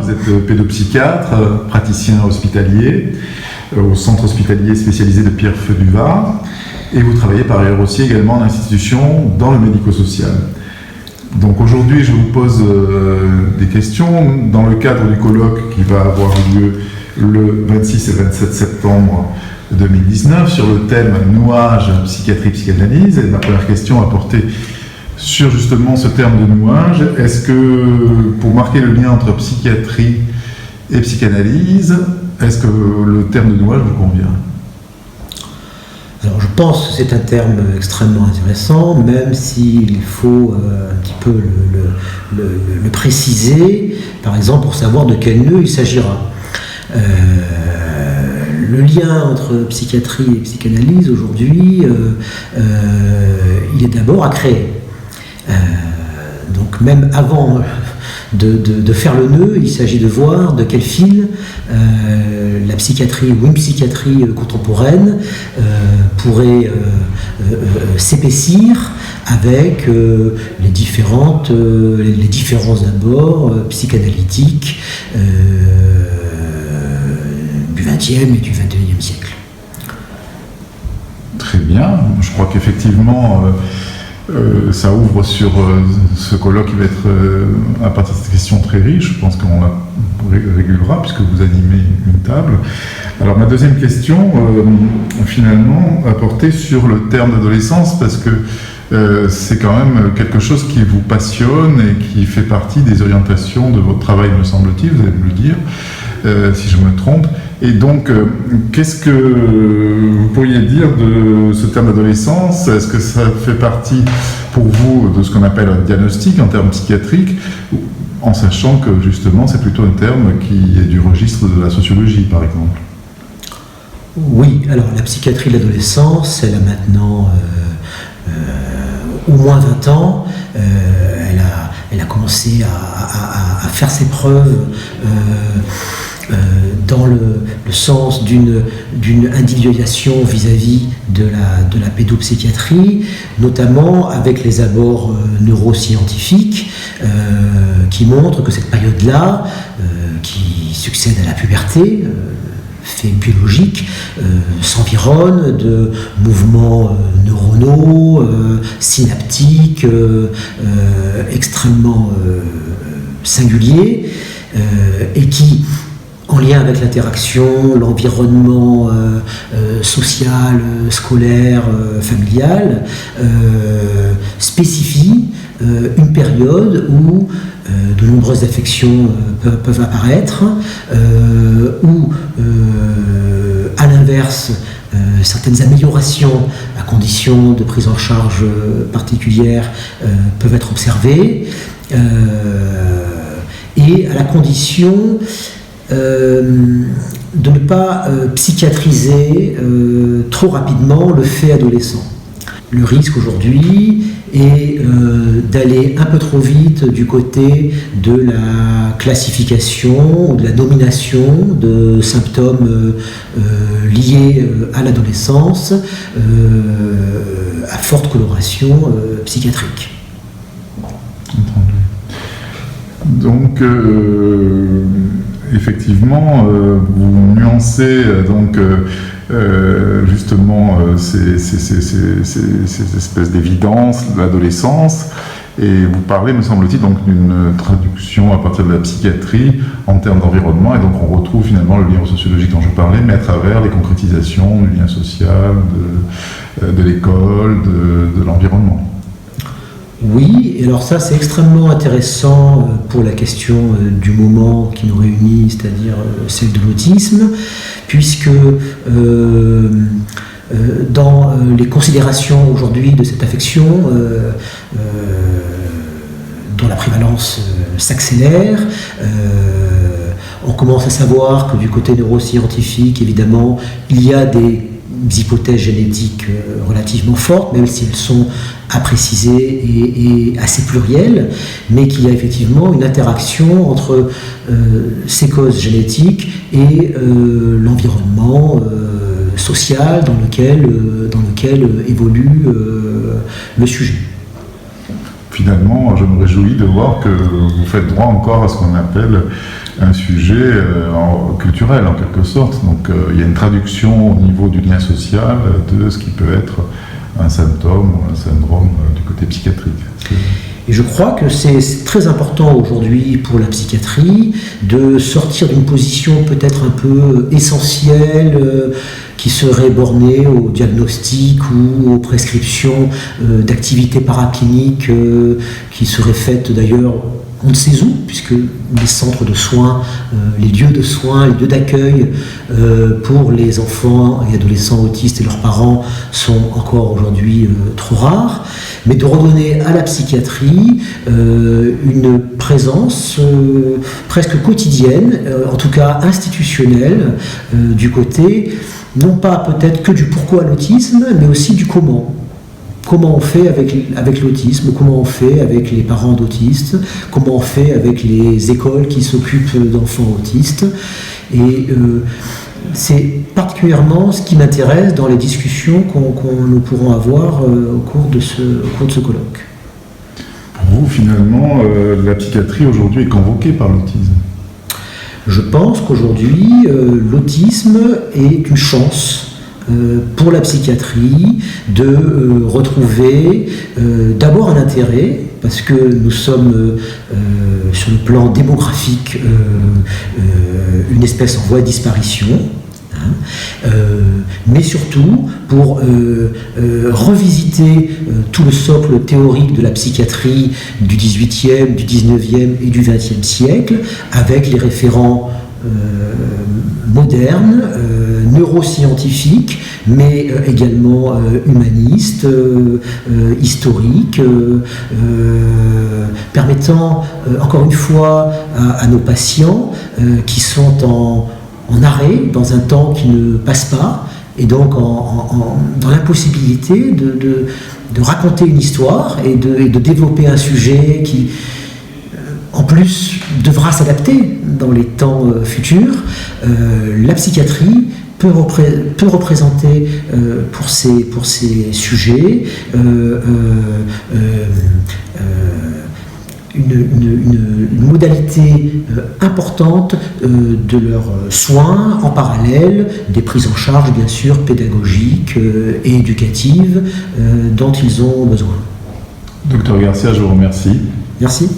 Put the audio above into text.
Vous êtes pédopsychiatre, praticien hospitalier au centre hospitalier spécialisé de Pierrefeu du Var et vous travaillez par ailleurs aussi également en institution dans le médico-social. Donc aujourd'hui je vous pose des questions dans le cadre du colloque qui va avoir lieu le 26 et 27 septembre 2019 sur le thème nouage, psychiatrie, psychanalyse. Et ma première question a porté sur justement ce terme de nouage. Est-ce que, pour marquer le lien entre psychiatrie et psychanalyse, est-ce que le terme de nouage vous convient ? Alors je pense que c'est un terme extrêmement intéressant, même s'il faut un petit peu le préciser, par exemple pour savoir de quel nœud il s'agira. Le lien entre psychiatrie et psychanalyse aujourd'hui, il est d'abord à créer. Donc même avant de faire le nœud, il s'agit de voir de quel fil la psychiatrie ou une psychiatrie contemporaine pourrait s'épaissir avec les différents abords psychanalytiques du XXe et du XXIe siècle. Très bien, je crois qu'effectivement ça ouvre sur ce colloque qui va être à partir de cette question très riche. Je pense qu'on la régulera puisque vous animez une table. Alors ma deuxième question finalement a porté sur le terme d'adolescence parce que c'est quand même quelque chose qui vous passionne et qui fait partie des orientations de votre travail, me semble-t-il, vous allez me le dire, si je me trompe. Et donc, qu'est-ce que vous pourriez dire de ce terme d'adolescence ? Est-ce que ça fait partie pour vous de ce qu'on appelle un diagnostic en termes psychiatriques, en sachant que justement c'est plutôt un terme qui est du registre de la sociologie, par exemple ? Oui, alors la psychiatrie de l'adolescence, elle a maintenant au moins 20 ans. Elle a commencé à faire ses preuves dans le sens d'une individualisation vis-à-vis de la pédopsychiatrie, notamment avec les abords neuroscientifiques qui montrent que cette période-là, qui succède à la puberté, fait biologique, s'environne de mouvements neuronaux, synaptiques, extrêmement singuliers, et qui, en lien avec l'interaction, l'environnement social, scolaire, familial, spécifie une période où de nombreuses affections peuvent apparaître, où, à l'inverse, certaines améliorations à condition de prise en charge particulière peuvent être observées, et à la condition de ne pas psychiatriser trop rapidement le fait adolescent. Le risque aujourd'hui est d'aller un peu trop vite du côté de la classification ou de la nomination de symptômes liés à l'adolescence à forte coloration psychiatrique. Donc, effectivement, vous nuancez donc justement ces espèces d'évidence de l'adolescence, et vous parlez, me semble-t-il, donc d'une traduction à partir de la psychiatrie en termes d'environnement, et donc on retrouve finalement le lien sociologique dont je parlais, mais à travers les concrétisations du lien social, de l'école, de l'environnement. Oui, et alors ça c'est extrêmement intéressant pour la question du moment qui nous réunit, c'est-à-dire celle de l'autisme, puisque dans les considérations aujourd'hui de cette affection, dont la prévalence s'accélère, on commence à savoir que du côté neuroscientifique, évidemment, il y a des hypothèses génétiques relativement fortes, même si elles sont à préciser et assez plurielles, mais qu'il y a effectivement une interaction entre ces causes génétiques et l'environnement social dans lequel évolue le sujet. Finalement, je me réjouis réjouis de voir que vous faites droit encore à ce qu'on appelle un sujet culturel en quelque sorte. Donc il y a une traduction au niveau du lien social de ce qui peut être un symptôme ou un syndrome du côté psychiatrique. Et je crois que c'est très important aujourd'hui pour la psychiatrie de sortir d'une position peut-être un peu essentielle qui serait bornée au diagnostic ou aux prescriptions d'activités paracliniques qui seraient faites d'ailleurs on ne sait où, puisque les centres de soins, les lieux de soins, les lieux d'accueil pour les enfants et adolescents autistes et leurs parents sont encore aujourd'hui trop rares, mais de redonner à la psychiatrie une présence presque quotidienne, en tout cas institutionnelle, du côté, non pas peut-être que du pourquoi l'autisme, mais aussi du comment. Comment on fait avec l'autisme, comment on fait avec les parents d'autistes, comment on fait avec les écoles qui s'occupent d'enfants autistes. Et c'est particulièrement ce qui m'intéresse dans les discussions nous pourrons avoir au cours de ce colloque. Pour vous, finalement, la psychiatrie aujourd'hui est convoquée par l'autisme. Je pense qu'aujourd'hui, l'autisme est une chance pour la psychiatrie de retrouver d'abord un intérêt, parce que nous sommes sur le plan démographique une espèce en voie de disparition, mais surtout pour revisiter tout le socle théorique de la psychiatrie du XVIIIe, du XIXe et du XXe siècle, avec les référents modernes, neuroscientifiques, mais également humanistes, historiques, permettant encore une fois à nos patients qui sont en arrêt dans un temps qui ne passe pas, et donc dans l'impossibilité de raconter une histoire et de développer un sujet qui en plus devra s'adapter dans les temps futurs. La psychiatrie peut représenter pour ces sujets une modalité importante de leurs soins, en parallèle des prises en charge bien sûr pédagogiques et éducatives dont ils ont besoin. Docteur Garcia, je vous remercie. Merci.